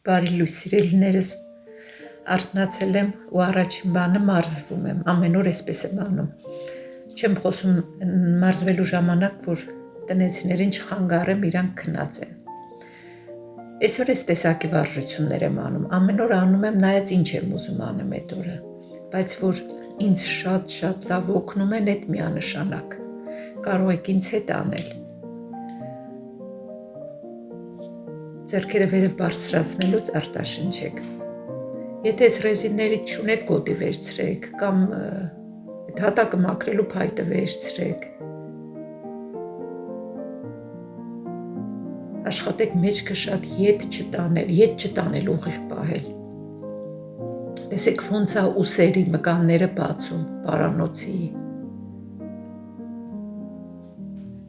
Բարի լույս սիրելիներս, արթնացել եմ ու առաջին բանը մարզվում եմ, ամեն օր այսպես եմ անում։ Չեմ խոսում մարզվելու ժամանակ, որ տնեցիներին չխանգարեմ, իրանք քնած են։ Այսօր այս տեսակի վարժություններ եմ անում, ամեն օր անում եմ, նայած ինչ եմ ուզում անեմ այդ օրը, բայց որ ինձ շատ լավ օգնում են այդ միանշանակ, կարող եք ինձ հետ անել։ Ձեռքերը վերև բարձրացնելուց արտաշնչեք։ Եթե այս ռեզիններից չունեք, գոտի վերցրեք կամ այդ հատակը մաքրելու փայտը վերցրեք։ Աշխատեք մեջքը շատ ետ չտանել, ուղիղ պահել։ Տեսեք ոնց է ուսերի մկանները բացում, պարանոցի։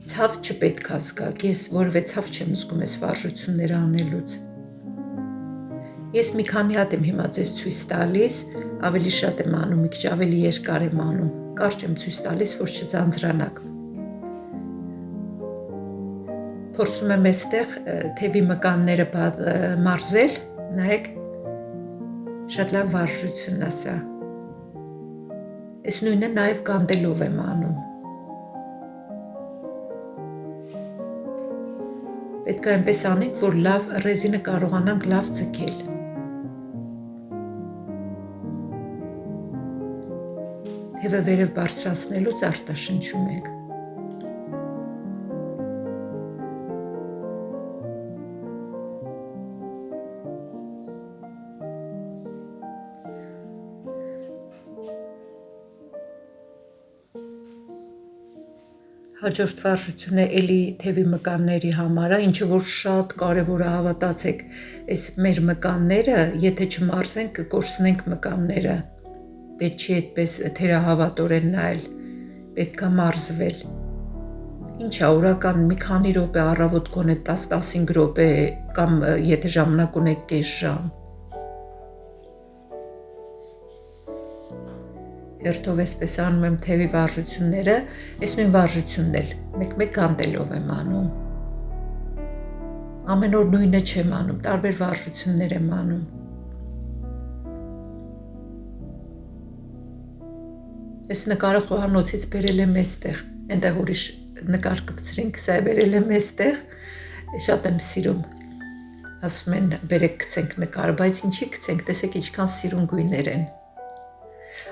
Ցավ չպետք է զգաք, ես որևէ ցավ չեմ զգում այս վարժությունները անելուց։ Ես մի քանի հատ եմ հիմա ձեզ ցույց տալիս, ավելի շատ եմ անում, մի քիչ ավելի երկար եմ անում, կարճ եմ ցույց տալիս, որ չձանձրանաք։ Փորձում եմ այստեղ թևի մկանները մարզել, նայեք, շատ լավ վարժություն է սա։ Այս նույնը նաև գանդելով եմ անում։ Պետք է այնպես անենք, որ լավ ռեզինը կարողանանք լավ ձգել։ Թևը վերև բարձրացնելուց արտաշնչում ենք։ Հաջորդ վարժությունը էլի թևի մկանների համար է, ինչը որ շատ կարևոր է, հավատացեք, այս մեր մկանները, եթե չմարզենք, կկորցնենք մկանները, պետք չի այդպես թերահավատորեն նայել, պետք է մարզվել։ Ինչ է, օրական մի քանի րոպե, առավոտ գոնե 10-15 րոպե կամ եթե ժամանակ ունեք կես ժամ։ Հերթով այսպես անում եմ թևի վարժությունները, այս նույն վարժությունն էլ մեկ-մեկ գանդելով եմ անում։ Ամեն օր նույնը չեմ անում, տարբեր վարժություններ եմ անում։ Այս նկարը խոհանոցից բերել եմ այստեղ, այնտեղ ուրիշ նկար կպցրենք, սա բերել եմ այստեղ, շատ եմ սիրում։ Ասում են բերեք գցենք նկարը, բայց ինչի գցենք, տեսեք ինչքան սիրուն գույներ են։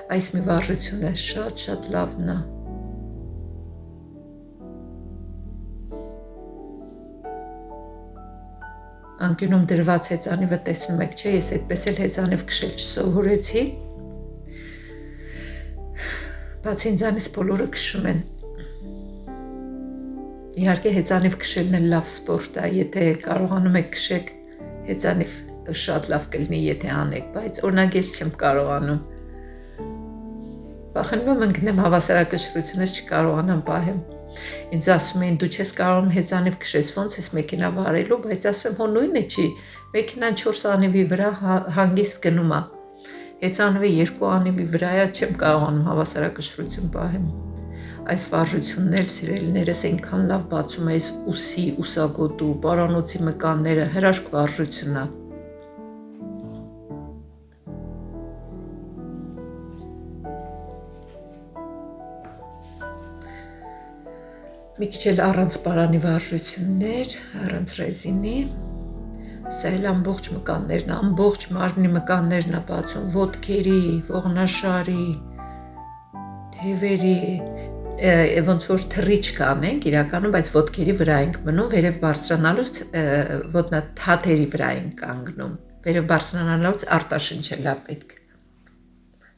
Այս մի վարժությունը շատ լավն է։ Անկյունում դրված հեծանիվը տեսնում եք, չէ, ես այդպես էլ հեծանիվ քշել չսովորեցի։ Բացի ինձանից բոլորը քշում են։ Իհարկե հեծանիվ քշելն էլ լավ սպորտ է, եթե կարողանում եք քշեք հեծանիվ շատ լավ կլինի, եթե անեք, բայց օրինակ ես չեմ կարողանում։ Վախենում եմ ընկնեմ հավասարակշռությունից չկարողանամ պահեմ։ Ինձ ասում էին դու չես կարողանում հեծանիվ քշես, ոնց ես մեքենա վարելու, բայց ասում եմ հո նույնը չի, մեքենան 4 անիվի վրա հանգիստ գնում է։ Հեծանիվը 2 անիվի վրա է, չեմ կարողանում հավասարակշռություն պահեմ։ Այս վարժությունն էլ սիրելիներս այնքան լավ բացում է այս ուսի, ուսագոտու, պարանոցի մկանները, հրաշք վարժություն է։ Մի քիչ էլ առանց պարանի վարժություններ, առանց ռեզինի, սա էլ ամբողջ մկաններն, ամբողջ մարմնի մկաններն է բացում, ոտքերի, ողնաշարի, թևերի, ոնց որ թռիչք անենք իրականում, բայց ոտքերի վրա ենք մնում, վերև բարձրանալուց ոտնաթաթերի վրա ենք կանգնում, վերև բարձրանալուց արտաշնչելա պետք։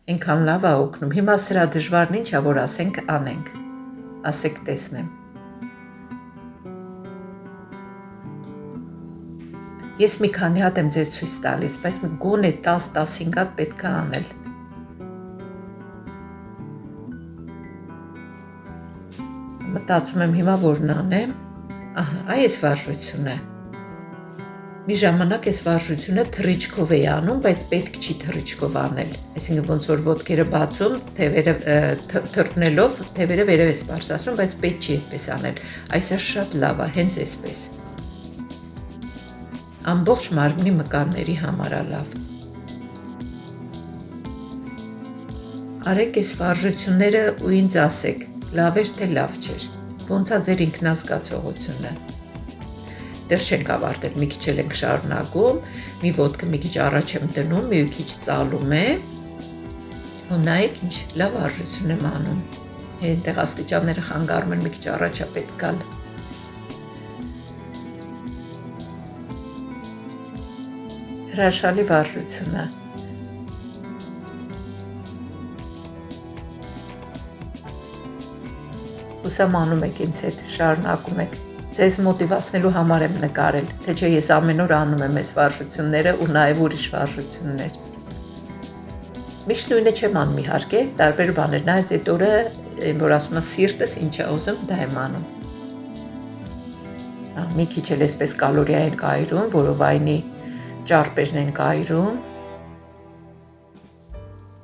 Այնքան լավ է օգնում, հիմա սրա դժվարն ինչ է, որ ասենք անենք, ասեք տեսնեմ։ Ես մի քանի հատ եմ ձեզ ցույց տալիս, բայց գոնե 10-15 հատ պետք է անել։ Մտածում եմ հիմա որն անեմ, այս վարժությունը։ Մի ժամանակ այս վարժությունը թռիչքով էի անում, բայց պետք չի թռիչքով անել։ Այսինքն ոնց որ ոտքերը բացում, թևերը թռնելով, թևերը վերև ես բարձրացնում, բայց պետք չի այդպես անել։ Այսա շատ լավ է, հենց այսպես։ ամբողջ մարմնի մկանների համար լավ։ Արեք այս վարժությունները ու ինձ ասեք, լավ էր թե լավ չէր, ոնց է ձեր ինքնազգացողությունը։ Դեռ չենք ավարտել, մի քիչ էլ ենք շարունակում, մի ոտքը մի քիչ առաջ եմ դնում, մի քիչ ծալում եմ, ու նայեք ինչ լավ վարժություն եմ անում։ Այնտեղ աստիճանները խանգարում են, մի քիչ առաջ է պետք գալ։ Հրաշալի վարժություն է։ Հուսամ անում եք ինձ հետ, շարունակում եք։ Ձեզ մոտիվացնելու համար եմ նկարել, թե չէ ես ամեն օր անում եմ այս վարժությունները ու նաև ուրիշ վարժություններ։ Միշտ նույնը չեմ անում իհարկե, տարբեր բաներ, նայած այդ օրը, որ ասում եմ սիրտս ինչ է ուզում, դա եմ անում։ Մի քիչ էլ այսպես կալորիա ենք այրում, որովայնի ճարպերն ենք այրում։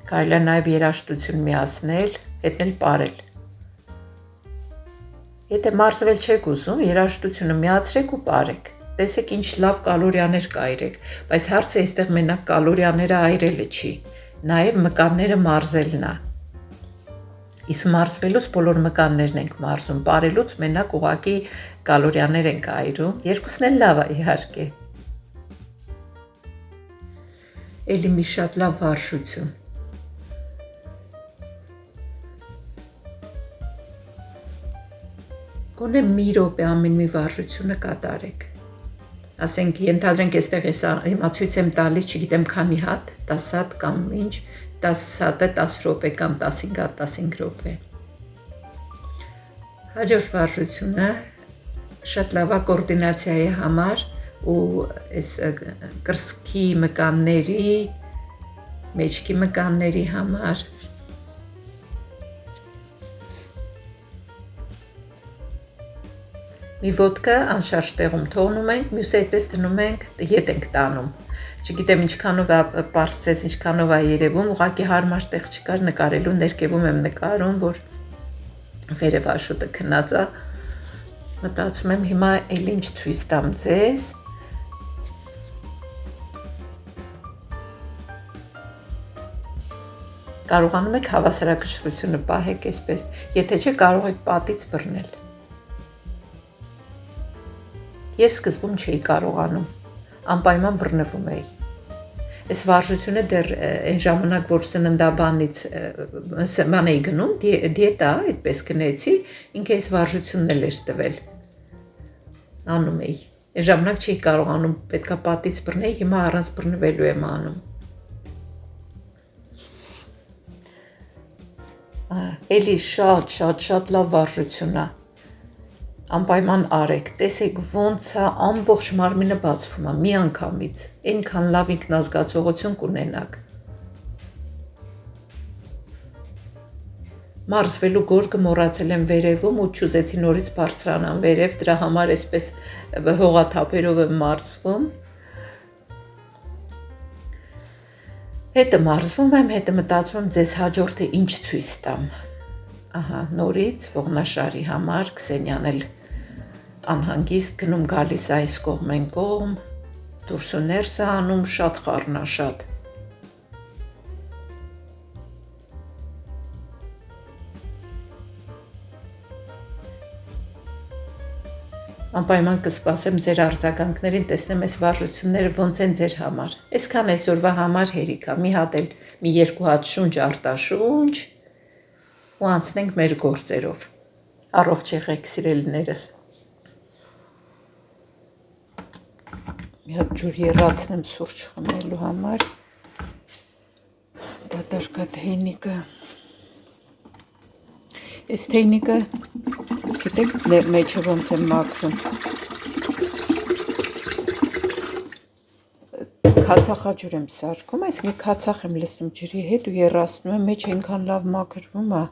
Կարելի է նաև երաժշտություն միացնել, հետն էլ պարել։ Եթե մարզվել չեք ուզում, երաժշտությունը միացրեք ու պարեք։ Տեսեք ինչ լավ կալորիաներ կայրեք, բայց հարցը այստեղ մենակ կալորիաները այրելը չի, նաև մկանները մարզելն է։ Իսկ մարզվելուց բոլոր մկաններն ենք մարզում, պարելուց մենակ ուղղակի կալորիաներ ենք այրում, երկուսն էլ լավ է իհարկե։ Էլի մի շատ լավ վարժություն։ Գոնե մի րոպե ամեն մի վարժությունը կատարեք։ Ասենք ենթադրենք այստեղ ես հիմա ցույց եմ տալիս, չգիտեմ քանի հատ, 10 հատ կամ ինչ, 10 հատը 10 րոպե կամ 15 հատ 15 րոպե։ Հաջորդ վարժությունը շատ լավ կոորդինացիայի համար ու այս կրծքի մկանների, մեջքի մկանների համար։ Մի ոտքը անշարժ տեղում թողնում ենք, մյուսը այդպես դնում ենք, ետ ենք տանում։ Չգիտեմ ինչքանով է պարզեց, ինչքանով է երևում, ուղղակի հարմար տեղ չկար նկարելու, ներքևում եմ նկարում, որ վերև աշոտը քնած է։ Մտածում եմ հիմա էլ ինչ ցույց տամ ձեզ։ Կարողանում եք հավասարակշռությունը պահեք այսպես, եթե չէ կարող եք պատից բռնել։ Ես սկզբում չէի կարողանում, անպայման բռնվում էի։ Այս վարժությունը դեռ այն ժամանակ, որ սննդաբանից ման էի գնում, դիետա, այդպես գնեցի, ինքը այս վարժությունն էլ էր տվել։ Անում էի։ Այն ժամանակ չէի կարողանում, պետքա պատից բռնեի, հիմա առանց բռնվելու եմ անում։ Էլի շատ լավ վարժություն է։ Անպայման արեք, տեսեք ոնց է ամբողջ մարմինը բացվում է մի անգամից, այնքան լավ ինքնազգացողություն կունենաք։ Մարզվելու գորգը մոռացել եմ վերևում ու չուզեցի նորից բարձրանամ վերև, դրա համար այսպես հողաթափերով եմ մարզվում։ Հետը մարզվում եմ, հետը մտածում եմ ձեզ հաջորդը ինչ ցույց տամ։ Ահա, նորից ողնաշարի համար Քսենյան էլ անհանգիստ գնում գալիս այս կողմ են կողմ, դուրս ու ներս է անում, շատ խառնաշատ։ Անպայման կսպասեմ ձեր արձագանքներին, տեսնեմ այս վարժությունները ոնց են ձեր համար։ Այսքան այսօրվա համար հերիք է, մի հատ էլ մի երկու հատ շունչ արտաշունչ ու անցնենք մեր գործերով։ Առողջ եղեք սիրելիներս։ Մի հատ ջուր եռացնեմ սուրճ խմելու համար։ Դատարկա թեյնիկը։ Այս թեյնիկը, գիտեք, մեջը ոնց եմ մաքրում։ Քացախաջուր եմ սարքում, այսինքն քացախ եմ լցնում ջրի հետ ու եռացնում եմ, մեջ այնքան լավ մաքրվում է։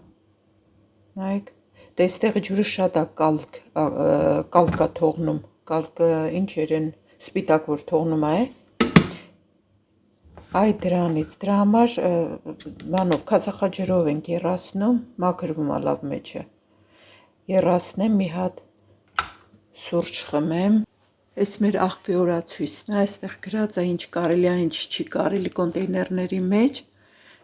Նայեք, դե այստեղը ջուրը շատ է կալկ է թողնում, կալկը ինչ երեն սպիտակ որ թողնում է։ Այ դրանից, դրա համար բանով քացախաջրով ենք եռացնում, մաքրվում է լավ մեջը։ Եռացնեմ մի հատ սուրճ խմեմ։ Այս մեր աղբյուրացույցն է, այստեղ գրած է ինչ կարելի է, ինչ չի կարելի կոնտեյներների մեջ։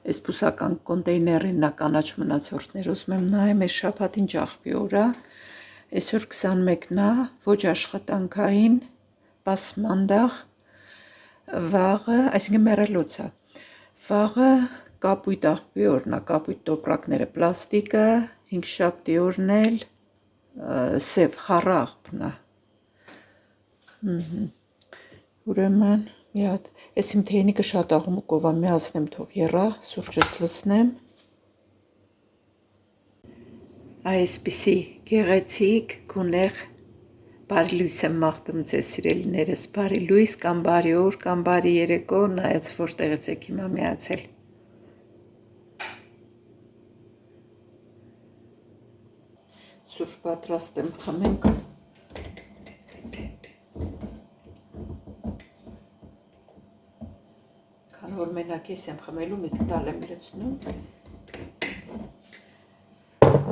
Այս բուսական կոնտեյներին նա կանաչ մնացորդներ ուզում եմ նայեմ, այս շաբաթ ինչ աղբյուր է։ Այսօր 21-ն է, ոչ աշխատանքային, պասմանդաղ, վաղը, այսինքն մեռելոց է։ Վաղը կապույտ աղբյուրն է, կապույտ տոպրակները պլաստիկը, հինգշաբթի օրն էլ սև խառը աղբն է։ Ուրեմն մի հատ, ես իմ թեյնիկը շատ աղմուկով եմ, միացնեմ թող եռա, սուրճս լցնեմ։ Այսպիսի գեղեցիկ, գունեղ բարի լույս եմ մաղթում ձեզ սիրելիներս, բարի լույս կամ բարի օր կամ բարի երեկո, նայած որտեղից եք հիմա միացել։ Սուրճ պատրաստ եմ, խմենք։ Որ մենակ ես եմ խմելու, մի կտալ եմ լցնում,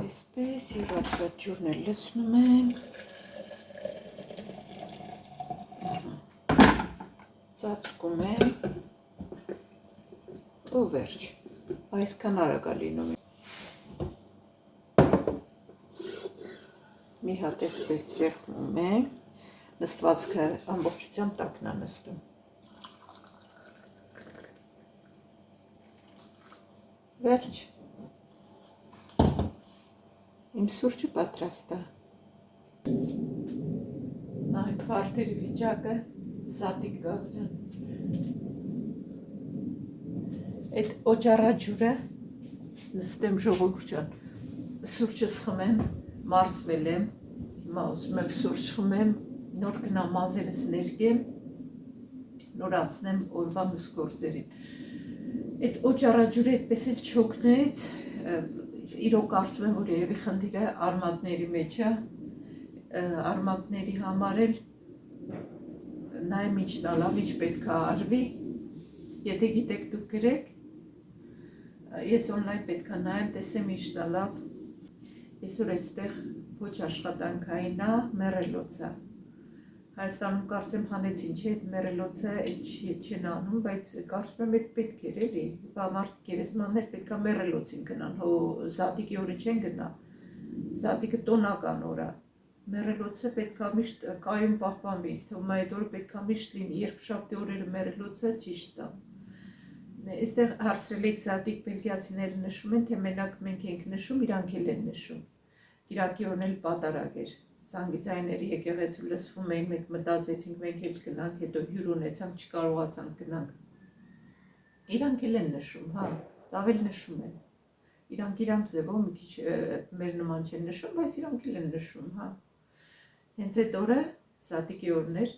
այսպես իրացրած ջուրն էլ լցնում եմ, ծածկում եմ, ու վերջ, այսքան արագ է լինում, մի հատ այսպես սեղմում եմ, նստվածքը ամբողջությամբ տակն է նստում, վերջ, իմ սուրճը պատրաստ է, նայք վարտերի վիճակը, Զատիկ Գավրյան, այդ օջառաջուրը, նստեմ ժողովուրդ ջան, սուրճս խմեմ, մարզվել եմ, հիմա ուզում եմ սուրճ խմեմ, նոր գնամ մազերս ներկեմ, նոր անցնեմ օրվա մյուս գործերին։ Այդ օջառաջուրը այդպես էլ չօգնեց, իրոք կարծում եմ, որ երևի խնդիրը արմատների մեջ է, արմատների համար էլ նայեմ ինչն է լավ, ինչ պետք է արվի, եթե գիտեք դուք գրեք, ես օնլայն պետք է նայեմ, տեսեմ ինչն է լավ, այսօր այստեղ ոչ աշխատանքային է, մեռելոց է, Հայաստանում կարծեմ հանեցին չէ, այդ մեռելոցը չեն անում, բայց կարծում եմ այդ պետք էր էլի, մարդ գերեզմաններ պետք է մեռելոցին գնան, Զատիկի օրը չեն գնա, Զատիկը տոնական օր է, մեռելոցը պետք է միշտ կայուն պահպանվի, ինձ թվում է այդ օրը պետք է միշտ լինի, երկշաբթի օրերը մեռելոցը ճիշտ է։ Այստեղ հարցրել եք Զատիկ բելգիացիները նշում են, թե մենակ մենք ենք նշում, իրանք էլ են նշում, Կիրակի օրն էլ պատարագ էր։ Զանգիծայինների եկեղեցու լսվում էին, մենք մտածեցինք, մենք էլ գնանք, հետո հյուր ունեցանք, չկարողացանք գնանք։ Իրանք էլ են նշում, հա, լավ էլ նշում են։ Իրանք ձևով մի քիչ մեր նման չեն նշում, բայց իրանք էլ են նշում, հա։ Հենց այդ օրը Զատիկի օրն էր,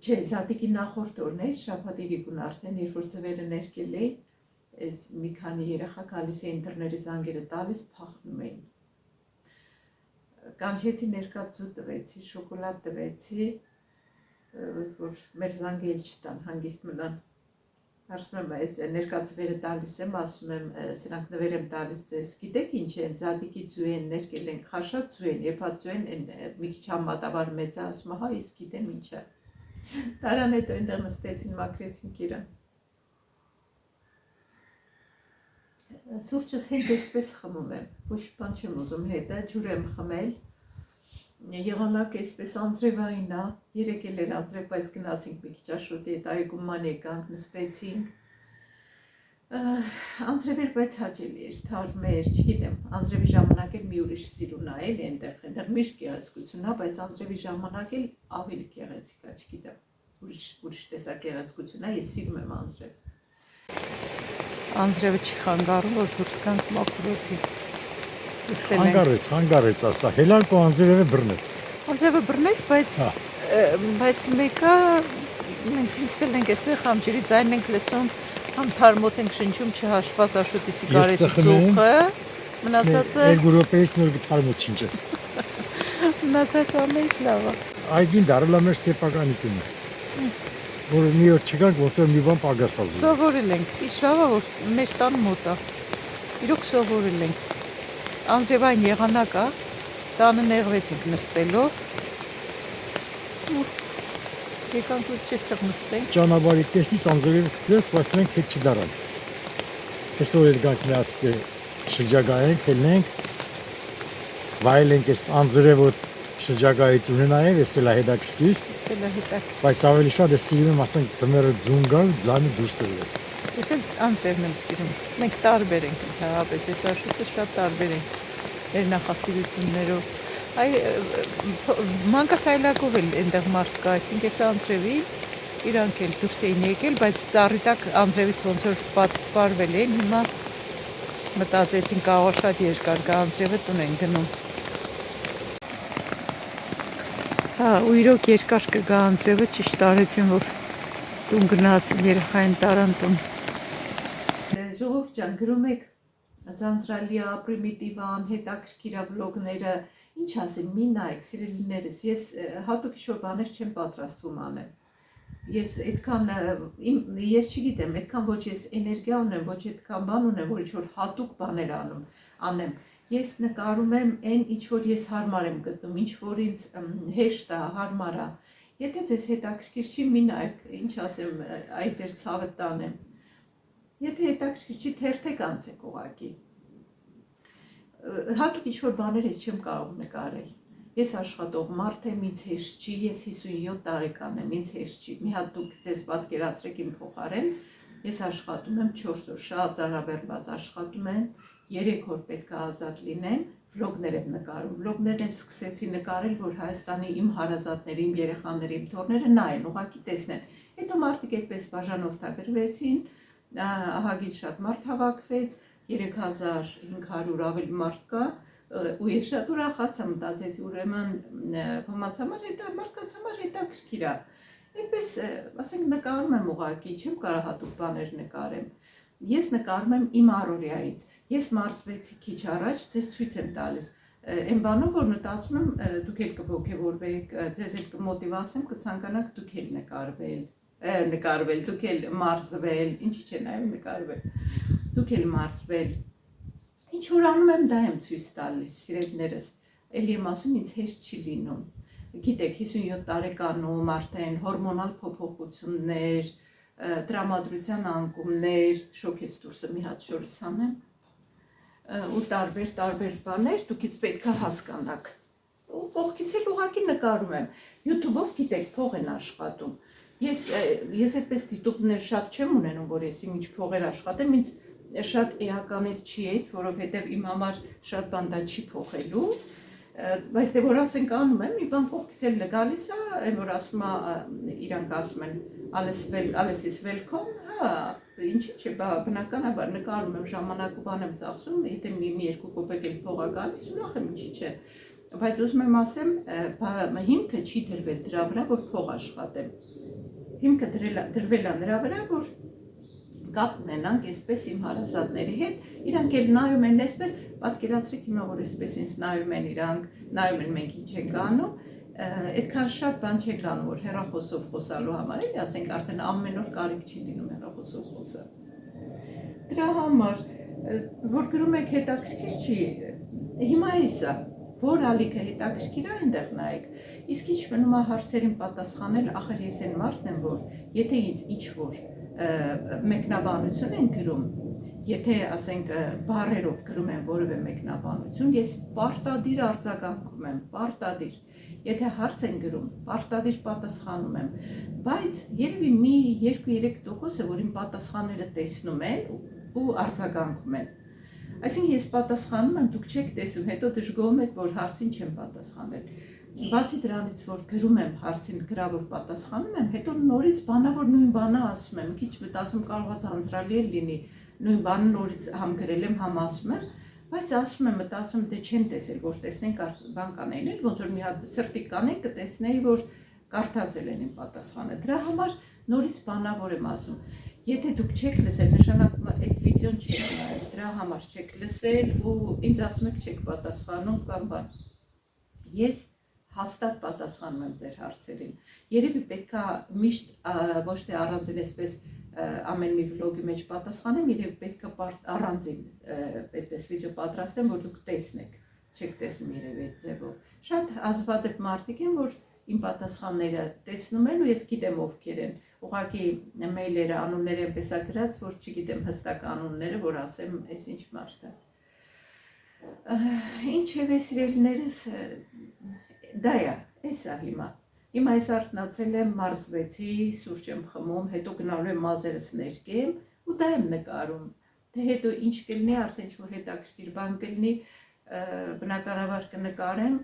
չէ, Զատիկի նախորդ օրն էր, շաբաթ իրիկուն արդեն, երբ որ ձվերը ներկել էի, այս մի քանի երեխա գալիս էին դռների զանգերը տալիս, փախնում էին։ Կանչեցի ներկա ձու տվեցի, շոկոլադ տվեցի, որ մեր զանգը էլ չտան, հանգիստ մնան։ Հարցնում եմ, այս ներկա ձվերը տալիս եմ, ասում եմ, սրանք նվեր եմ տալիս ձեզ, գիտեք ինչ են, Զատիկի ձու են, ներկել են, խաշած ձու են, եփած ձու են, մի քիչ համատավար մեծ է, ասում է, հա, իսկ գիտեմ ինչ է։ Տարան հետո այնտեղ նստեցին, մաքրեցինք իրան։ Սուրճս հենց այսպես խմում եմ, ոչ բան չեմ ուզում հետը, ջուր եմ խմել, եղանակ այսպես անձրևային է, երեկ էլ էր անձրև, բայց գնացինք մի քիչ աշոտի հետ այգուման եկանք, նստեցինք, անձրև էր, բայց հաճելի էր, թարմ էր, չգիտեմ, անձրևի ժամանակ էլ մի ուրիշ սիրուն է, էլ այնտեղ միշտ գեղեցկություն է, բայց անձրևի ժամանակ էլ ավելի գեղեցիկ է, չգիտեմ, ուրիշ տեսակ գեղեցկություն է, ես սիրում եմ անձրև։ Անձրևը չի խանգարում, որ դուրս կանք մաքրոքի։ Խանգարեց, ասա, հելանք ու անձրևը բռնեց։ Անձրևը բռնեց, բայց մեկը մենք նստել ենք այստեղ համջրի ձայնն ենք լսում, համ թարմոտ ենք շնչում չհաշված աշոտի սիգարետի ծուխը, մնացածը երկու րոպեից նոր թարմոտ շնչես։ Մնացածը ամեն ինչ լավ է։ Այգին դարել է մեր սեփականությունը։ Որ մի օր չգանք, որտեղ մի բան պագասած։ Սովորել ենք, ինչ լավ է, որ մեր տան մոտ է։ Իրոք սովորել ենք։ Անձրևային եղանակ է, տանը նեղվեցինք նստելով։ Եկանք որ չեստեղ նստենք։ Ճանապարհի տեսից անձրևը սկսեց, բայց մենք հետ չդարան։ Այսօր էլ գանք միած շրջագայենք, ելնենք, վայելենք այս անձրևը շրջագայից ունենայով, ես էլ հետաքրքիր, Սել է հետաքրքիր։ բայց ավելի շատ ես սիրում եմ, ասենք, ձմեռը ձուն գալ, ձայնը դուրս ելես։ Ես էլ անձրևն եմ սիրում։ Մենք տարբեր ենք ընդհանրապես, այս աշխուժը շատ տարբեր ենք մեր նախասիրություններով։ Այ մանկասայլակով էլ այնտեղ մարդ կա, այսինքն այս անձրևի իրանք էլ դուրս էին եկել, բայց ծառի տակ անձրևից ոնց որ պատսպարվել են, հիմա մտածեցին կարող շատ երկար գա անձրևը տուն են գնում։ Հա, ու իրոք երկար կգա անձրևը, ճիշտ արեցին, որ տուն գնացին, երեխային տարան տուն։ Ժողով ջան, գրում եք ձանձրալիա, պրիմիտիվան, հետաքրքիրա վլոգները, ինչ ասեմ, մի նայեք, սիրելիներս, ես հատուկ ինչ-որ բաներ չեմ պատրաստվում անեմ։ Ես այդքան, ես չգիտեմ, այդքան ոչ ես էներգիա ունեմ, ոչ այդքան բան ունեմ, որ ինչ-որ հատուկ բաներ անեմ։ Ես նկարում եմ այն, ինչ որ ես հարմար եմ գտնում, ինչ որ ինձ հեշտ է, հարմար է։ Եթե ձեզ հետաքրքիր չի, մի նայեք, ինչ ասեմ, այ ձեր ցավը տանեմ։ Եթե հետաքրքիր չի, թերթեք անցեք ուղղակի։ Հատուկ ինչ-որ բաներ ես չեմ կարող նկարել։ Ես աշխատող մարդ եմ, ինձ հեշտ չի, ես 57 տարեկան եմ, ինձ հեշտ չի։ Մի հատ դուք ձեզ պատկերացրեք իմ փոխարեն, ես աշխատում եմ 4 օր, շատ ծանրաբեռնված աշխատում եմ, 3 օր պետք է ազատ լինեմ, վլոգներ եմ նկարում։ Վլոգներն էլ սկսեցի նկարել, որ Հայաստանի իմ հարազատների, իմ երեխաների, իմ թոռները նայեն, ուղղակի տեսնեն։ Հետո մարդիկ այդպես բաժանորդագրվեցին, ահագին շատ մարդ հավաքվեց, 3500 ավելի մարդ կա, ու ես շատ ուրախացա, մտածեցի, ուրեմն ոմանց համար մարդկանց համար հետաքրքիր է։ Այդպես, ասենք, նկարում եմ ուղղակի, չեմ կարող հատուկ բաներ նկարեմ։ Ես նկարում եմ իմ առօրյայից։ Ես մարզվեցի քիչ առաջ, ձեզ ցույց եմ տալիս։ Այն բանով, որ մտածում եմ, դուք էլ կոգևորվեք, ձեզ էլ կմոտիվացնեմ, կցանկանաք դուք էլ նկարվել, դուք էլ մարզվել, ինչի՞ չէ նայում նկարվել, դուք էլ մարզվել։ Ինչ որ անում եմ, դա եմ ցույց տալիս, սիրելիներս, էլի եմ ասում, ինձ հեշտ չի լինում։ Գիտեք, 57 տարեկանում արդեն հորմոնալ փոփոխություններ, տրամադրության անկումներ, շոքեց դուրսը մի հատ շորս անեմ, ու տարբեր բաներ, դուքից պետք է հասկանաք։ Ու կողքից էլ ուղղակի նկարում եմ։ YouTube-ով գիտեք, փող են աշխատում։ Ես այդպես դիտումներ շատ չեմ ունենում, որ ես ինչ փողեր աշխատեմ, ինձ շատ էական էլ չի այդ, որովհետև իմ համար շատ բան դա չի փոխելու, բայց դե որ ասենք անում եմ, մի բան կողքից էլ գալիս է, այն որ ասում է, իրանք ասում են, alles ist welcome, հա, ինչի՞ չէ, բնականաբար նկարում եմ, ժամանակ ու բան եմ ծախսում, եթե մի-2 կոպեկ էլ փող է գալիս, ուրախ եմ, ինչի՞ չէ, բայց ուզում եմ ասեմ, հիմքը չի դրվել դրա վրա, որ փող աշխատեմ, հիմքը դրվել է նրա վրա, որ կապ ունենանք այսպես իմ հարազատների հետ, իրանք էլ նայում են այսպես, պատկերացրեք հիմա, որ այսպես ինձ նայում են իրանք, նայում են մենք ինչ ենք անում, այդքան շատ բան չեք անում, որ հեռախոսով խոսալու համար, էլի ասենք արդեն ամեն օր կարիք չի լինում հեռախոսով խոսալ։ Դրա համար, որ գրում եք հետաքրքիր չի, հիմա էսա, որ ալիքը հետաքրքիր է, այնտեղ նայեք, իսկ ինչ մնում է հարցերին պատասխանել, ախր ես այն մարդն եմ, որ եթե ինձ ինչ-որ մեկնաբանություն են գրում, եթե ասենք բառերով գրում են որևէ մեկնաբանություն, ես պարտադիր արձագանքում եմ, պարտադիր, եթե հարց են գրում, պարտադիր պատասխանում եմ, բայց երևի մի 2-3%-ը, որ իմ պատասխանները տեսնում են ու արձագանքում են, այսինքն ես պատասխանում եմ, դուք չեք տեսում, հետո դժգոհում եք, որ հարցին չեմ պատասխանել, բացի դրանից, որ գրում եմ հարցին գրավոր պատասխանում եմ, հետո նորից բանա, որ նույն բանը ասում եմ, քիչ մտածում կարող է ձանձրալի լինի, նույն բանը նորից համ գրել եմ, համ ասում եմ, բայց ասում եմ, մտածում դե չեմ տեսել, որ տեսնենք բան կանեին էլ, ոնց որ մի հատ սրտի կանեին, կտեսնեի, որ կարդացել են իմ պատասխանը, դրա համար նորից բանավոր եմ ասում, եթե դուք չեք լսել, նշանակում է այդ վիդեոն չեք նայել, դրա համար չեք լսել ու ինձ ասում եք չեք պատասխանում կամ բան, ես հաստատ պատասխանում եմ ձեր հարցերին, երևի պետք է միշտ ոչ թե առանձին այսպես ամեն մի վլոգի մեջ պատասխանեմ, երևի պետք է առանձին այդպես վիդեո պատրաստեմ, որ դուք տեսնեք, չեք տեսնում երևի այդ ձևով, շատ հազվադեպ մարդիկ են, որ իմ պատասխանները տեսնում են ու ես գիտեմ ովքեր են։ Ուղղակի մեյլերը անունները այնպես է գրած, որ չգիտեմ հստակ անունները, որ ասեմ, այս ինչ մարդ է։ Ինչևէ սիրելիներս, դա է, էս է հիմա։ Հիմա ես արթնացել եմ, մարզվեցի, սուրճ եմ խմում, հետո գնալու եմ մազերս ներկեմ ու դա եմ նկարում։ Թե հետո ինչ կլինի, արդեն ինչ-որ հետաքրքիր բան կլինի, բնականաբար կնկարեմ,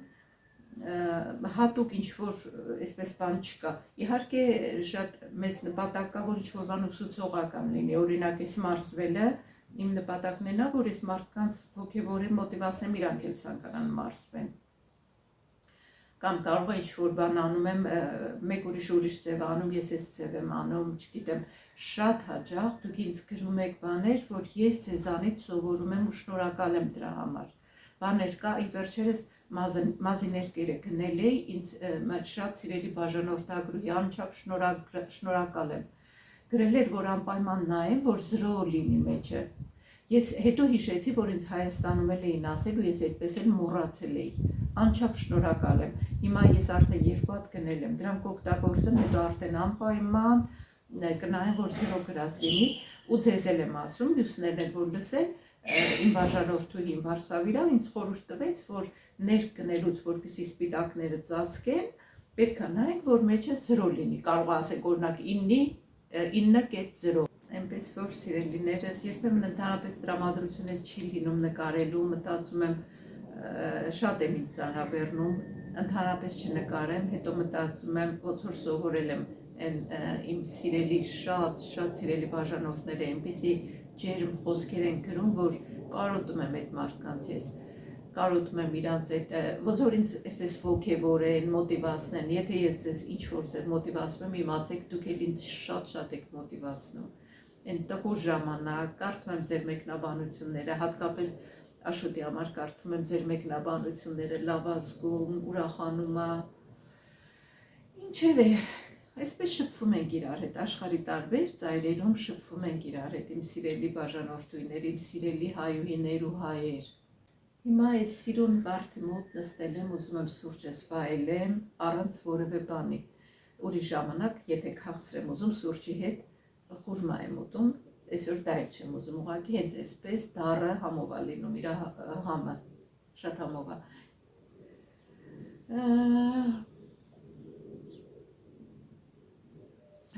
հատուկ ինչ-որ այսպես բան չկա։ Իհարկե շատ մեծ նպատակ կա, որ ինչ-որ բան ուսուցողական լինի, օրինակ այս մարզվելը իմ նպատակն է նա, որ այս մարդկանց ոգևորեմ, մոտիվացնեմ, իրանք էլ ցանկանան մարզվեն։ Կամ կարող է ինչ-որ բան անում եմ, մեկ ուրիշ ձև անում, ես այս ձև եմ անում, չգիտեմ, շատ հաճախ դուք ինձ գրում եք բաներ, որ ես ձեզանից սովորում եմ ու շնորհակալ եմ դրա համար։ Բաներ կա, ի վերջերս մազի ներկերը գնել էի, ինձ շատ սիրելի բաժանորդագրուհի անչափ շնորհակալ եմ։ Գրել էր, որ անպայման նայեմ, որ 0 լինի մեջը։ Ես հետո հիշեցի, որ ինձ Հայաստանում էլ էին ասել ու ես այդպես էլ մոռացել էի։ Անչափ շնորհակալ եմ։ Հիմա ես արդեն 2 հատ գնել եմ, դրանք օգտագործեմ, հետո արդեն անպայման կնայեմ, որ 0 գրած լինի ու ձեզ էլ եմ ասում, մյուսներն էլ որ լսեն, իմ բաժանորդուհին Վարշավիրա ինձ խորհուրդ տվեց, որ ներք գնելուց, որպեսզի սպիտակները ծածկեն, պետք է նայենք, որ մեջը 0 լինի, կարող է ասենք օրինակ 9.0։ Այնպես որ սիրելիներս, երբեմն ընդհանրապես տրամադրություն էլ չի լինում նկարելու, մտածում եմ շատ եմ ինձ ծանրաբեռնում, ընդհանրապես չնկարեմ, հետո մտածում եմ, ոնց որ սովորել եմ իմ սիրելի շատ սիրելի բաժանորդները այնպեսի ջերմ խոսքեր են գրում, որ կարոտում եմ այդ մարդկանց ես, կարոտում եմ իրանց այդ, ոնց որ ինձ այսպես ոգևորեն, մոտիվացնեն, եթե ես ձեզ ինչ-որ ձեր մոտիվացնում եմ, իմացեք դուք էլ ինձ շատ եք մոտիվացնում, այն տխուր ժամանակ, կարդում եմ ձեր մեկնաբանությունները, հատկապես Աշոտի համար կարդում եմ ձեր մեկնաբանությունները, լավ ազգում, ուրախանում է, ինչևէ, այսպես շփվում ենք իրար հետ, աշխարհի տարբեր ծայրերում շփվում ենք իրար հետ, իմ սիրելի բաժանորդուհիներ, իմ սիրելի հայուհիներ ու հայեր։ Հիմա այս սիրուն վարդի մոտ նստել եմ, ուզում եմ սուրճս վայելեմ, առանց որևէ բանի։ Ուրիշ ժամանակ, եթե քաղցրեմ ուզում սուրճի հետ, խուրմա եմ ուտում, այսօր դա էլ չեմ ուզում, ուղղակի հենց այսպես դառը համով է լինում, իր համը, շատ համով է։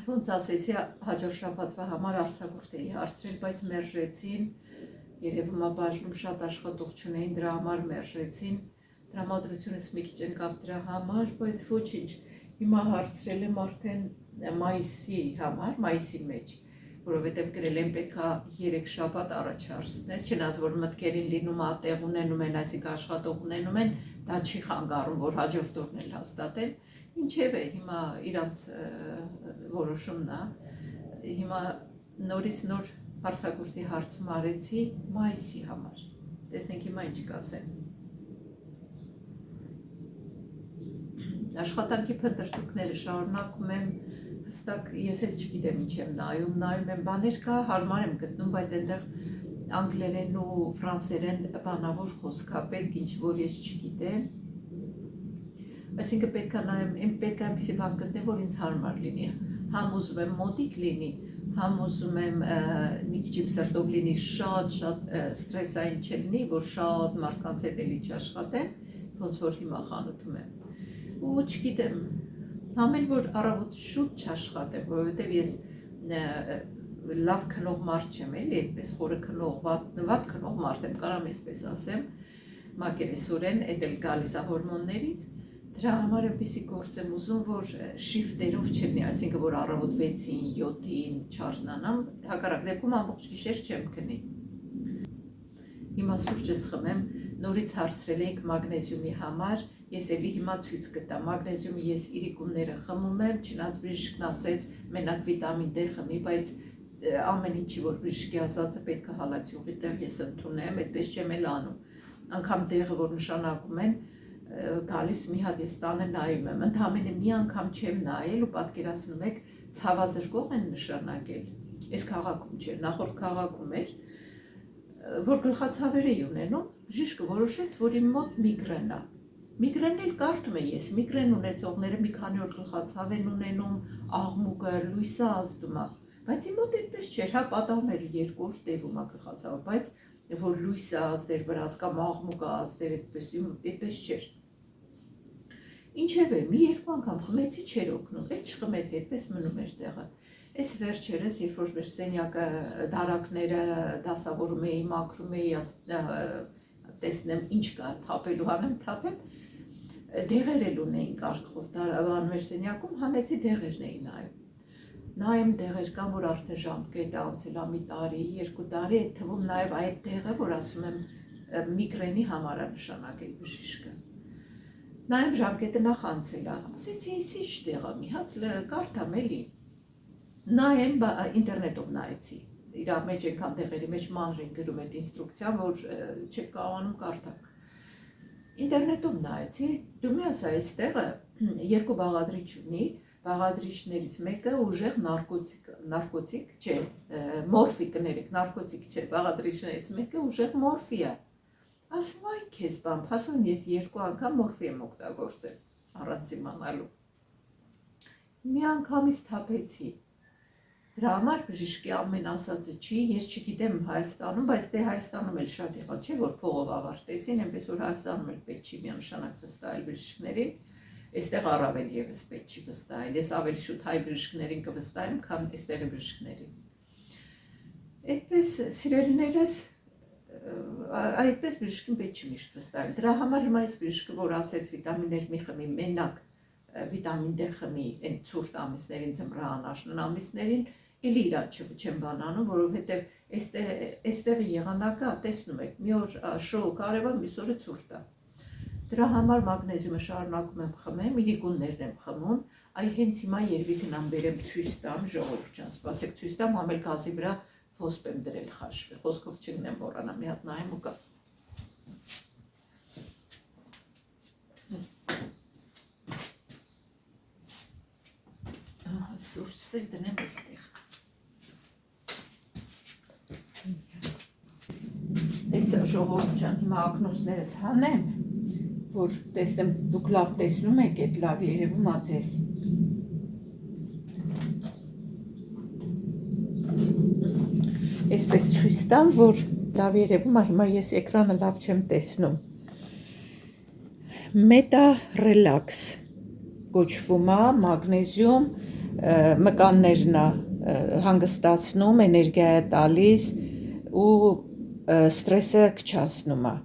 Ոնց ասեցի, հաջորդ շաբաթվա համար արձակուրդ էի հարցրել, բայց մերժեցին, երևում է բաժնում շատ աշխատող չունեին, դրա համար մերժեցին, տրամադրությունս մի քիչ ընկավ դրա համար, բայց ոչինչ, հիմա հարցրել եմ արդեն մայիսի համար, մայիսի մեջ, որովհետև գրել եմ պետք է 3 շաբաթ առաջ հարցնես, չնայած որ մտքերին լինում է տեղ ունենում են, այսինքն աշխատող ունենում են, դա չի խանգարում, որ հաջորդ օրն էլ հաստատեն, ինչևէ հիմա իրանց որոշումն է, հիմա նորից նոր հարցակուրդի հարցում արեցի մայիսի համար, տեսնենք հիմա ինչ կասեն։ Աշխատանքի փնտրտուքները շարունակում եմ, հստակ ես էլ չգիտեմ ինչ եմ նայում եմ բաներ կա, հարմար եմ գտնում, բայց այնտեղ անգլերեն ու ֆրանսերեն բանավոր խոսք է, պետք ինչ որ ես չգիտեմ, այսինքն պետք է նայեմ, պետք է այնպիսի բան գտնեմ, որ ինձ հարմար լինի, համ ուզում եմ մոդիկ լինի, համ ուզում եմ մի քիչ իմ սրտով լինի շատ ստրեսային չլինի, որ շատ մարդկանց հետ էլի չաշխատեմ, ոնց որ հիմա խանութում եմ, ու չգիտեմ, համ էլ որ առավոտ շուտ չաշխատեմ, որովհետև ես լավ քնող մարդ չեմ էլի, այդպես խորը քնող, վատ քնող մարդ եմ, կարամ այսպես ասեմ, մակերեսորեն, էդ էլ գալիս է հորմոններից, դրա համար այնպիսի գործ եմ ուզում, որ շիֆտերով չլինի, այսինքն որ առավոտ 6-ին, 7-ին չարթնանամ, հակառակ դեպքում ամբողջ գիշեր չեմ քնի։ Հիմա սուրճս խմեմ, նորից հարցրել էիք մագնեզիումի համար, ես էլի հիմա ցույց կտամ, մագնեզիումի ես իրիկունները խմում եմ, չնայած բժիշկն ասեց մենակ վիտամին D խմի, բայց ամեն ինչի որ բժշկի ասածը պետք է հալածյուղի տեղ ես ընդունեմ, այդպես չեմ էլ անում, անգամ տեղը որ նշանակում են, գալիս մի հատ ես տանը նայում եմ, ընդամենը մի անգամ չեմ նայել ու պատկերացնում եք ցավազրկող են նշանակել, այս քաղաքում չէր, նախորդ քաղաքում էր, որ գլխացավեր էի ունենում, բժիշկը որոշեց, որ իմ մոտ միգրեն է, Միգրենն էլ կարդում եմ ես, միգրեն ունեցողները մի քանի օր գլխացավ են ունենում, աղմուկը, լույսը ազդում է, բայց իմ մոտ այդպես չէր, հա պատահում էր 2 օր տևում է գլխացավը, բայց որ լույսը ազդեր վրաս կամ աղմուկը ազդեր, այդպես չէր։ Ինչևէ, մի 2 անգամ խմեցի չէր օգնում, էլ չխմեցի, այդպես մնում էր տեղը։ Այս վերջերս, երբ որ մեր սենյակը դարակները դասավորում էի, մաքրում էի, տեսնեմ ինչ կա թափելու, հանեմ թափեմ, դեղեր էլ ունեին կարգով դարավան մեր սենյակում, հանեցի դեղերն էի նայում դեղեր կան, որ արդեն ժամկետը անցել է մի տարի, 2 տարի, այդ թվում նաև այդ դեղը, որ ասում եմ միգրենի համար է նշանակել բժիշկը։ Նայում ժամկետը նախ անցել է, ասեցի ես ինչ դեղ է, մի հատ կարդամ էլի, նայեմ ինտերնետով նայեցի, իր մեջ ենքան դեղերի մեջ մանր են գրում այդ ինստրուկցիան, որ չեք կարողանում կարդակ։ Ինտերնետով նայեցի, դու մի ասա այս տեղը 2 բաղադրիչ ունի, բաղադրիչներից մեկը ուժեղ նարկոտիկ չէ, մորֆի կներեք, նարկոտիկ չէ, բաղադրիչներից մեկը ուժեղ մորֆի է։ Ասում այ քեզ բան, ասում ես 2 անգամ մորֆի եմ օգտագործել առանց իմանալու։ Մի անգամից թափեցի։ Դրա համար բժիշկի ամեն ասածը չի, ես չգիտեմ Հայաստանում, բայց դե Հայաստանում էլ շատ եղավ, չէ՞ որ փողով ավարտեցին, այնպես որ Հայաստանում էլ պետք չի միանշանակ վստահել բժիշկներին, այստեղ առավել եւս պետք չի վստահել, ես ավելի շուտ հայ բժիշկներին կվստահեմ, քան այստեղի բժիշկներին։ Այդպես սիրելիներս, այդպես բժիշկին պետք չի միշտ վստահել, դրա համար հիմա այս բժիշկը, որ ասեց վիտամիններ մի խմի, մենակ վիտամին D խմի, այն ցուրտ ամիսներին, ձմռան աշնան ամիսներին, Էլի իրա չեմ բանանում, որովհետև այստեղի եղանակը տեսնում եք, մի օր շոու կարևա, մյուս օրը ցուրտ է։ Դրա համար մագնեզիումը շարունակում եմ խմեմ, իրիկուններն եմ խմում, այ հենց հիմա երևի գնամ բերեմ ցույց տամ, ժողովուրդ ջան, սպասեք ցույց տամ, համել գազի վրա ոսպ եմ դրել խաշվի, խոսքով չգնեմ մոռանամ, մի հատ նայեմ ու կա։ Սուրճսել դնեմ այստեղ։ Տեսա ժողովուրդ ջան, հիմա ակնոցներս հանեմ, որ տեսնեմ դուք լավ տեսնում եք, այդ լավ երևում ա ձեզ։ Այսպես ցույց տամ, որ լավ երևում ա, հիմա ես էկրանը լավ չեմ տեսնում։ Մետա ռելաքս կոչվում ա, մագնեզիում, մկաններն ա հանգստացնում, էներգիա է տալիս ու ստրեսը քչացնում ա։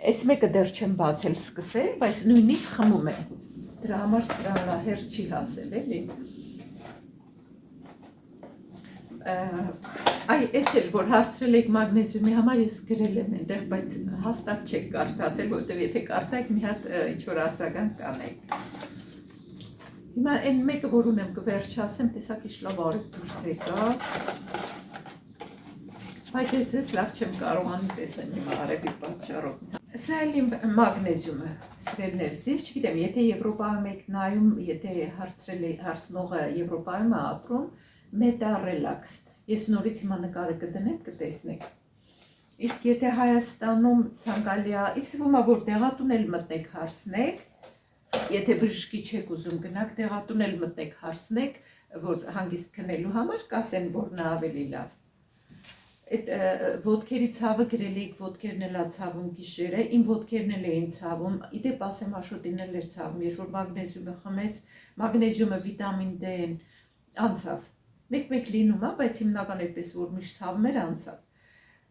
Այս մեկը դեռ չեմ բացել սկսել, բայց նույնից խմում եմ։ Դրա համար սրա հեր չի հասել, էլի։ Այ էս էլ որ հարցրել եք մագնեզիումի համար ես գրել եմ այնտեղ, բայց հաստատ չեք կարդացել, որտեղ եթե կարդաք մի հատ ինչ որ արձագանք կանեք։ Հիմա այն մեկը որ ունեմ կվերջացեմ, տեսակ ինչ լավ արեք դուրս եկա։ Բայց ես լավ չեմ կարողանում տեսնել հիմա արևի պատճառով։ Սա էլ իմ մագնեզիումը, սիրելիներս, ես չգիտեմ, եթե Եվրոպայում եք նայում, եթե հարցնողը Եվրոպայում է ապրում, Meta Relax, ես նորից հիմա նկարը կդնեմ, կտեսնեք։ Իսկ եթե Հայաստանում ցանկալի է, իսկ թվում է որ դեղատուն էլ մտնեք հարցնեք, եթե բժշկի չեք ուզում գնաք, դեղատուն էլ մտնեք հարցնեք, որ հանգիստ քնելու համար կասեն, որ նա ավելի լավ։ Այդ ոտքերի ցավը գրել էիք, ոտքերն էլ ցավում գիշերը, իմ ոտքերն էլ էին ցավում, իդեպ ասեմ Աշոտին էլ էր ցավում, երբ որ մագնեզիումը խմեց, մագնեզիումը վիտամին D-ն անցավ։ Մեկ-մեկ լինում է, բայց հիմնական այդպես որ միշտ ցավում էր անցավ։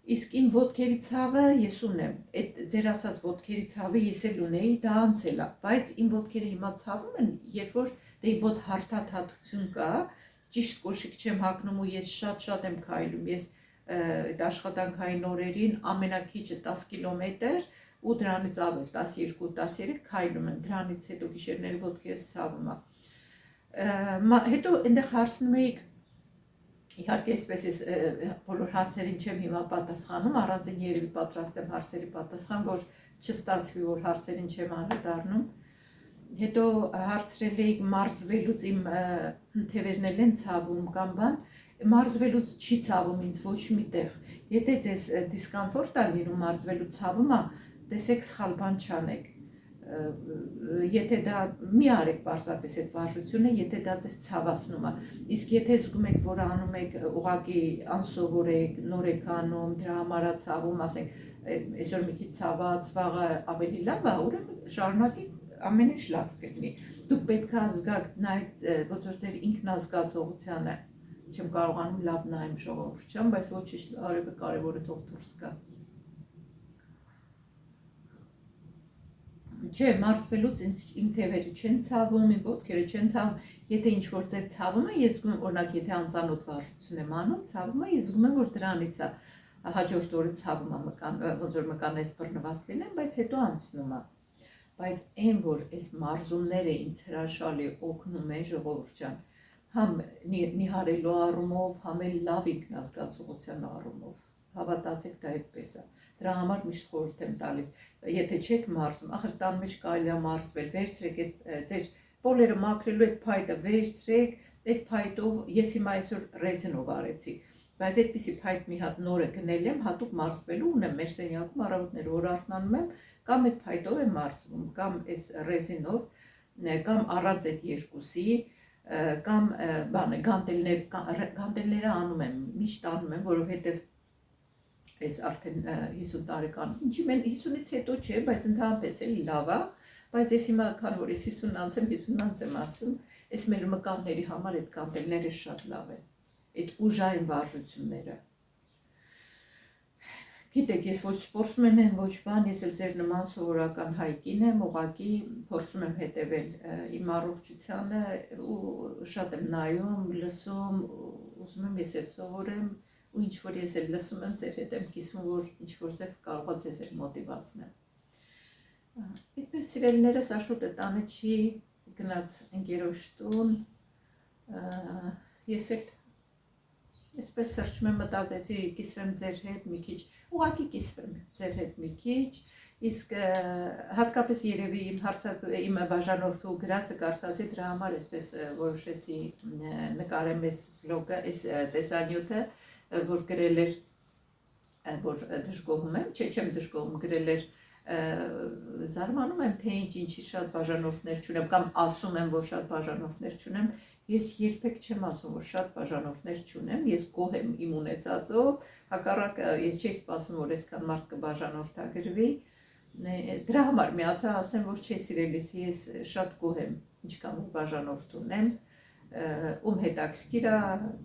Իսկ իմ ոտքերի ցավը ես ունեմ, այդ ձեր ասած ոտքերի ցավը ես էլ ունեի, դա անցել է, բայց իմ ոտքերը հիմա ցավում են, երբ որ դե ոտ հարթաթաթություն կա, ճիշտ կոշիկ չեմ հագնում ու ես շատ եմ քայլում, ես այդ աշխատանքային օրերին ամենակիչը 10 կիլոմետր ու դրանից ավել 12-13 քայլում եմ, դրանից հետո գիշերների ոտքերս ցավում է։ Հետո այնտեղ հարցնում էիք, իհարկե այսպես ես բոլոր հարցերին չեմ հիմա պատասխանում, առանձին երևի պատրաստ եմ հարցերի պատասխան, որ չստացվի, որ հարցերին չեմ անդրադառնում։ Հետո հարցրել էիք մարզվելուց իմ թևերն են ցավում կամ բան, մարզվելուց չի ցավում ինձ ոչ մի տեղ։ Եթե ձեզ դիսկոմֆորտ է լինում մարզվելուց ցավում է, տեսեք սխալ բան չանեք։ Եթե դա մի արեք պարզապես այդ վարժությունը, եթե դա ձեզ ցավացնում է, իսկ եթե զգում եք, որ անում եք ուղղակի անսովոր եք, նոր եք անում, դրա համար է ցավում, ասենք, այսօր մի քիչ ցաված, վաղը ավելի լավ է, ուրեմն շարունակեք ամեն ինչ լավ կլինի։ Դուք պետք է զգաք, նայեք ոնց որ ձեր ինքնազգացողությանը, չեմ կարողանում լավ նայեմ ժողովրդյան, բայց ոչինչ արևը կարևորը թող դուրս գա։ Չէ, մարզվելուց իմ թևերը չեն ցավում, իմ ոտքերը չեն ցավում, եթե ինչ որ ձեր ցավում է, ես զգում եմ, օրինակ, եթե անծանոթ վարժություն եմ անում, ցավում է, ես զգում եմ, որ դրանից է հաջորդ օրը ցավում է ոնց որ մկանես բռնված լինեմ, բայց հետո անցնում է։ Բայց այն որ այս մարզումները ինձ հրաշալի օգնում են ժողովրդյան, համ նիհարելու առումով, համ էլ լավ ինքնազգացողության առումով, հավատացեք դա այդպես է։ Դրա համար միշտ խորհուրդ եմ տալիս, եթե չեք մարզում, ախր տան մեջ կարելի է մարզվել, վերցրեք այդ ձեր պոլերը մաքրելու այդ փայտը վերցրեք, այդ փայտով ես հիմա այսօր ռեզինով արեցի, բայց այդպիսի փայտ մի հատ նորը գնել եմ, հատուկ մարզվելու ունեմ մեր սենյակում առավոտները որ արթնանում եմ, կամ այդ փայտով եմ մարզվում, կամ այս ռեզինով, կամ առանց այդ երկուսի, կամ բանը գանտելները անում եմ, միշտ անում եմ, որովհետև այս արդեն 50 տարեկան, ինչի մեն 50-ից հետո չէ, բայց ընդհանրապես էլի լավ է, բայց ես հիմա քան որ 50 անց եմ ասում, այս մեր մկանների համար այդ գանտելները շատ լավ են, այդ ուժային վարժությունները։ Գիտեք, ես ոչ սպորտսմեն եմ, ոչ բան, ես էլ ձեր նման սովորական հայկին եմ, ուղղակի փորձում եմ հետևել իմ առողջությանը ու շատ եմ նայում, լսում, ուզում եմ ես էլ սովորեմ ու ինչ որ ես էլ լսում եմ ձեր հետ եմ կիսվում, որ ինչ որ ձև կարող է ձեզ էլ մոտիվացնել։ Այդպես սիրելիներս Աշոտը տանը չի գնաց ընկերոջ տուն, ես էլ այսպես սրճում եմ մտածեցի կիսվեմ ձեր հետ մի քիչ, ուղղակի կիսվեմ ձեր հետ մի քիչ, իսկ հատկապես երևի իմ բաժանորդու գրածը կարդացի, դրա համար այսպես որոշեցի նկարեմ այս վլոգը, այս տեսանյութը, որ գրել էր, որ դժգոհում եմ, չեմ դժգոհում, գրել էր զարմանում եմ, թե ինչի շատ բաժանորդներ չունեմ, կամ ասում եմ, որ շատ բաժանորդներ չունեմ, ես երբեք չեմ ասում, որ շատ բաժանորդներ չունեմ, ես գոհ եմ իմ ունեցածով, հակառակը ես չի սպասում, որ այսքան մարդ կբաժանորդագրվի, դրա համար միացա ասեմ, որ չէ սիրելիս, ես շատ գոհ եմ, ինչքան որ բաժանորդ ունեմ, ում հետաքրքիր է,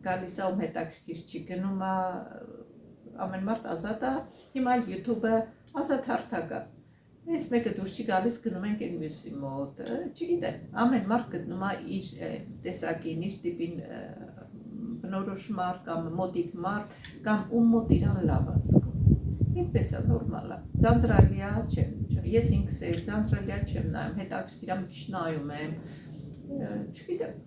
գալիս է, ում հետաքրքիր չի գնում է, ամեն մարդ ազատ է, հիմա YouTube-ը ազատ հարթակ է, այս մեկը դուրս չի գալիս գնում ենք այն մյուսի մոտ, չգիտեմ, ամեն մարդ գտնում է իր տեսակին, իր տիպին բնորոշ մարդ կամ մոտիկ մարդ, կամ ում մոտ իրան լավ է զգում, այդպես է նորմալ է, ձանձրալիա չեմ, ես ինքս էլ ձանձրալիա չեմ նայում, հետաքրքիր մի քիչ նայում եմ, չգիտեմ,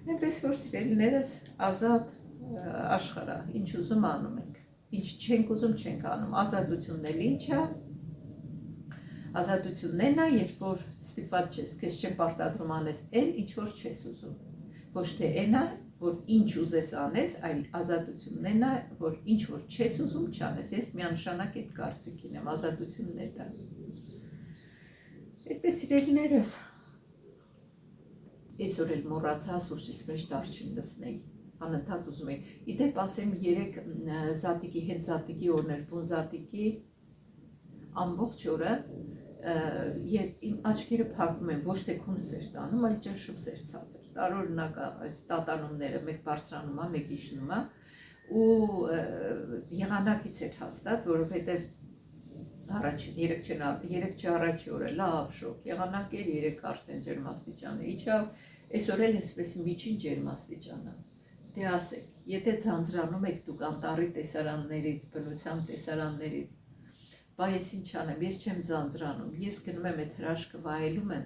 այնպես որ սիրելիներս ազատ աշխարհ է, ինչ ուզում անում ենք, ինչ չենք ուզում չենք անում, ազատությունն էլ ինչ է, ազատությունն է նա, երբ որ ստիպված չես, քեզ չեն պարտադրում անես այն, ինչ որ չես ուզում, ոչ թե այն է, որ ինչ ուզես անես, այլ ազատությունն է նա, որ ինչ որ չես ուզում չանես, ես միանշանակ այդ կարծիքին եմ, ազատությունն է դա, այդպես սիրելիներս, այսօր էլ մոռացա սուրճիս մեջ դարչին լցնել, անընդհատ ուզում էի, իդեպ ասեմ երեք զատիկի, հենց զատիկի օրներ, բուն զատիկի, ամբողջ օրը իմ աչքերը փակվում են, ոչ թե քունս էր տանում, այլ ճնշում էր ցածր, տարօրինակ այս տատանումները, մեկ բարձրանում է, մեկ իջնում է, ու եղանակից էր հաստատ, որովհետև երեք չառաջի օրը լավ շոկ, եղանակ էր, երեք արդեն ջերմաստիճանը իջավ, այսօր էլ այսպես միջին ջերմաստիճանը, դե ասեք, եթե ձանձրանում եք դուք անտառի տեսարաններից, բնության տեսարաններից, բա ես ինչ անեմ, ես չեմ ձանձրանում, ես գնում եմ այդ հրաշքը վայելում եմ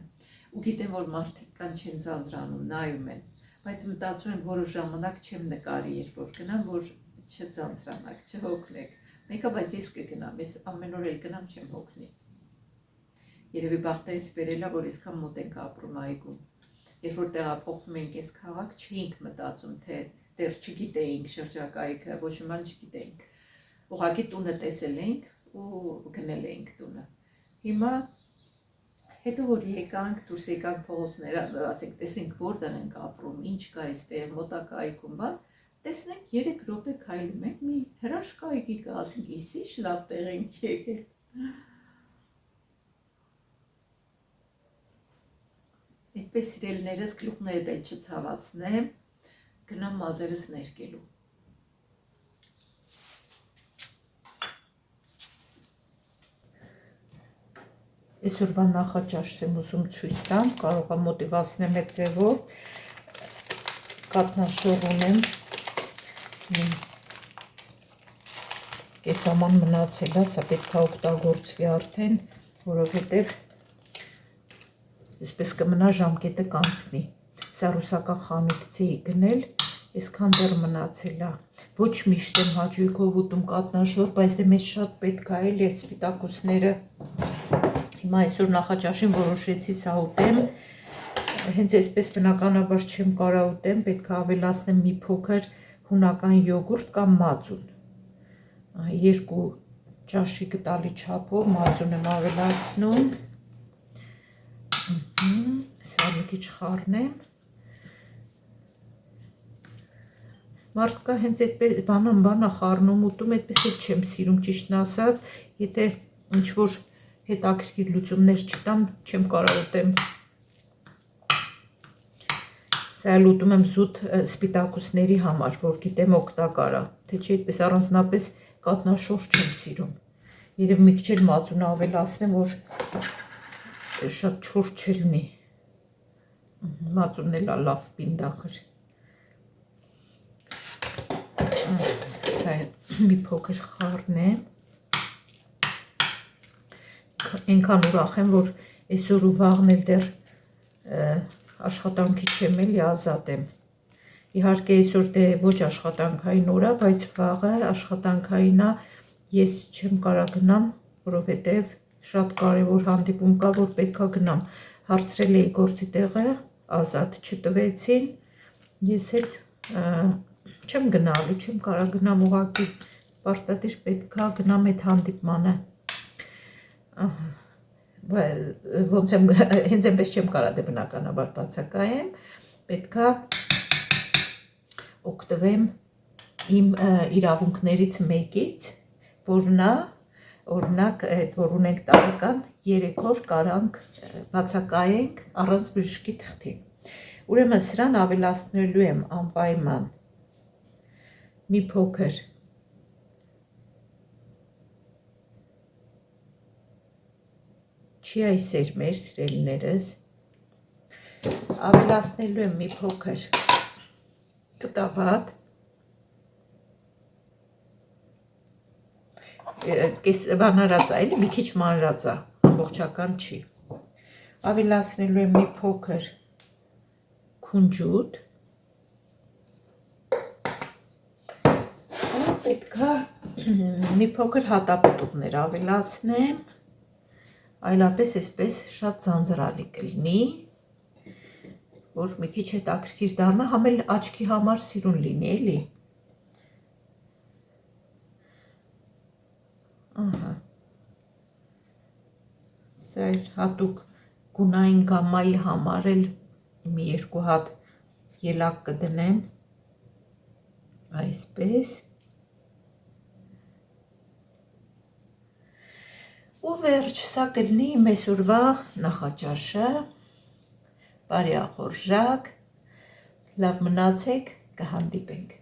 ու գիտեմ, որ մարդիկ կան չեն ձանձրանում, նայում են, բայց մտածում եմ որոշ ժամանակ չեմ նկարի, երբ որ գնամ, որ չձանձրանաք, չհոգնեք, մեկը բայց ես կգնամ, ես ամեն օր էլ գնամ չեմ հոգնի, երևի բախտերից բերել է, որ այսքան մոտ ենք ապրում այգուն, երբ որ տեղափոխվում ենք այս քաղաք, չէինք մտածում, թե դեռ չգիտեինք շրջակայքը, ոչ մի բան չգիտեինք, ուղղակի տունը տեսել ենք, ու գնել էինք տունը։ Հիմա հետո որ եկանք, դուրս եկանք փողոցները, ասենք տեսնենք որտեղ ենք ապրում, ինչ կա այստեղ, մոտակա այգում, բան, տեսնենք 3 րոպե քայլում ենք, մի հրաշք այգի կա, ասենք իսիշ լավ տեղ ենք եկել։ Այդպես սիրելիներս գլուխները դել չցավացնեմ, գնամ մազերս ներկելու։ Այսօրվա նախաճաշս եմ ուզում ցույց տամ, կարող է մոտիվացնեմ այդ ձևով, կատնաշոր ունեմ, կեսաման մնացել է, սա պետք է օգտագործվի արդեն, որովհետև այսպես կմնա ժամկետը կանցնի։ Սա ռուսական խանութից էի գնել, այսքան դեռ մնացել է։ Ոչ միշտ եմ հաճույքով ուտում կատնաշոր, բայց դե մեզ շատ պետք է էլի այս սպիտակուցները։ Հիմա այսօր նախաճաշին որոշեցի սա ուտեմ, հենց այսպես բնականաբար չեմ կարա ուտեմ, պետք է ավելացնեմ մի փոքր հունական յոգուրտ կամ մածուն։ 2 ճաշի գտալի չափով մածուն եմ ավելացնում։ Սա մի քիչ խառնեմ։ Մարդկա հենց այդպես բանա խառնում ուտում, այդպես էլ չեմ սիրում ճիշտն ասած, եթե ինչ-որ հետաքրքիր լուծումներ չտամ, չեմ կարող ուտեմ։ Սա էլ ուտում եմ զուտ սպիտակուցների համար, որ գիտեմ օգտակար է, թե չէ այդպես առանձնապես կատնաշոր չեմ սիրում։ Երևի մի քիչ էլ մածուն ավելացնեմ, որ շատ չոր չլինի։ Մածունն էլ լավ պինդախր։ Սա մի փոքր խառնեմ։ Այնքան ուրախ եմ, որ այսօր ու վաղն էլ դեռ աշխատանքի չեմ էլի ազատ եմ։ Իհարկե այսօր դե ոչ աշխատանքային օր է, բայց վաղը աշխատանքային է, ես չեմ կարող գնամ, որովհետև շատ կարևոր հանդիպում կա, որ պետք է գնամ։ Հարցրել էի գործի տեղը, ազատ չտվեցին, ես էլ չեմ գնալու, չեմ կարող գնամ, ուղղակի պարտադիր պետք է գնամ այդ հանդիպմանը։ Ոնց եմ հենց այնպես չեմ կարող դե բնականաբար բացակայեմ, պետք է օգտվեմ իմ իրավունքներից մեկից, որ նա օրինակ որ ունենք տարեկան 3 օր կարանք բացակայենք առանց բժշկի թղթի։ Ուրեմն սրան ավելացնելու եմ անպայման մի փոքր չիայ սերմեր, սիրելիներս, ավելացնելու եմ մի փոքր կտավատ, բանարած է, էլի մի քիչ մանրած է, ամբողջական չի։ Ավելացնելու եմ մի փոքր քունջուտ, պետք է մի փոքր հատապտուղներ ավելացնեմ, այլապես այսպես շատ ձանձրալի կլինի, որ մի քիչ հետաքրքիր դառնա, համ էլ աչքի համար սիրուն լինի, էլի։ Ահա։ Սա էլ հատուկ գունային գամմայի համար էլ մի 2 հատ ելակ կդնեմ, այսպես։ Ու վերջ, սա կլինի իմ այսօրվա նախաճաշը, բարի ախորժակ, լավ մնացեք, կհանդիպենք։